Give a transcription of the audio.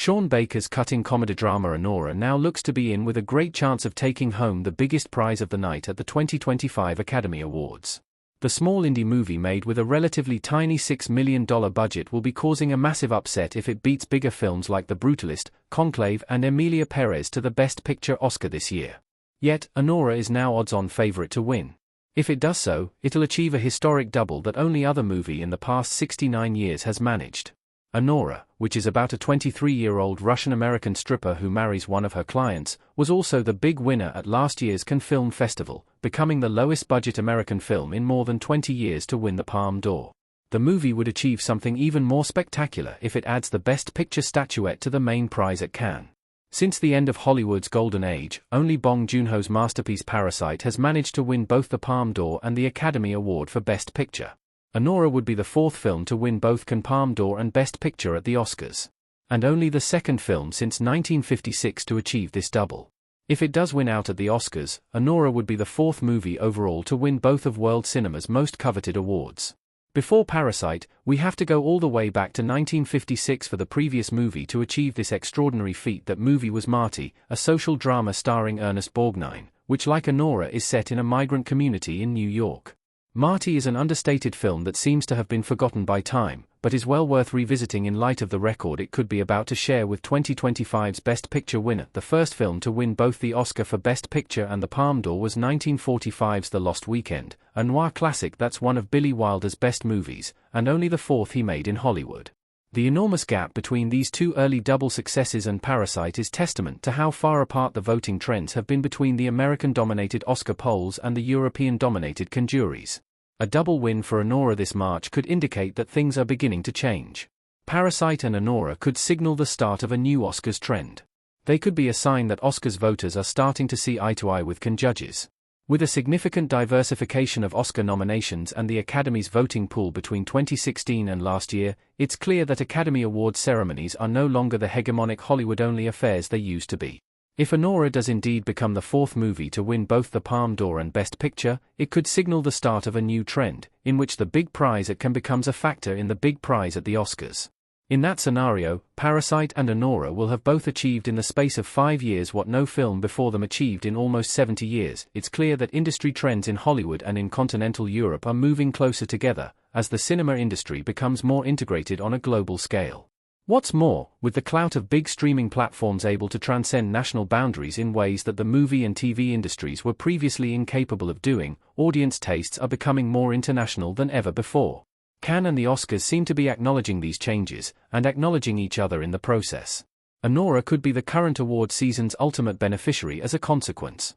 Sean Baker's cutting comedy drama Anora now looks to be in with a great chance of taking home the biggest prize of the night at the 2025 Academy Awards. The small indie movie made with a relatively tiny $6 million budget will be causing a massive upset if it beats bigger films like The Brutalist, Conclave and Emilia Perez to the Best Picture Oscar this year. Yet, Anora is now odds-on favorite to win. If it does so, it'll achieve a historic double that only other movie in the past 69 years has managed. Anora, which is about a 23-year-old Russian-American stripper who marries one of her clients, was also the big winner at last year's Cannes Film Festival, becoming the lowest-budget American film in more than 20 years to win the Palme d'Or. The movie would achieve something even more spectacular if it adds the Best Picture statuette to the main prize at Cannes. Since the end of Hollywood's golden age, only Bong Joon-ho's masterpiece Parasite has managed to win both the Palme d'Or and the Academy Award for Best Picture. Anora would be the fourth film to win both Cannes Palme d'Or and Best Picture at the Oscars. And only the second film since 1956 to achieve this double. If it does win out at the Oscars, Anora would be the fourth movie overall to win both of world cinema's most coveted awards. Before Parasite, we have to go all the way back to 1956 for the previous movie to achieve this extraordinary feat. That movie was Marty, a social drama starring Ernest Borgnine, which like Anora is set in a migrant community in New York. Marty is an understated film that seems to have been forgotten by time, but is well worth revisiting in light of the record it could be about to share with 2025's Best Picture winner. The first film to win both the Oscar for Best Picture and the Palme d'Or was 1945's The Lost Weekend, a noir classic that's one of Billy Wilder's best movies, and only the fourth he made in Hollywood. The enormous gap between these two early double successes and Parasite is testament to how far apart the voting trends have been between the American-dominated Oscar polls and the European-dominated Cannes juries. A double win for Anora this March could indicate that things are beginning to change. Parasite and Anora could signal the start of a new Oscars trend. They could be a sign that Oscars voters are starting to see eye to eye with Cannes judges. With a significant diversification of Oscar nominations and the Academy's voting pool between 2016 and last year, it's clear that Academy Awards ceremonies are no longer the hegemonic Hollywood-only affairs they used to be. If Anora does indeed become the fourth movie to win both the Palme d'Or and Best Picture, it could signal the start of a new trend, in which the big prize at Cannes becomes a factor in the big prize at the Oscars. In that scenario, Parasite and Anora will have both achieved in the space of 5 years what no film before them achieved in almost 70 years. It's clear that industry trends in Hollywood and in continental Europe are moving closer together, as the cinema industry becomes more integrated on a global scale. What's more, with the clout of big streaming platforms able to transcend national boundaries in ways that the movie and TV industries were previously incapable of doing, audience tastes are becoming more international than ever before. Cannes and the Oscars seem to be acknowledging these changes, and acknowledging each other in the process. Anora could be the current award season's ultimate beneficiary as a consequence.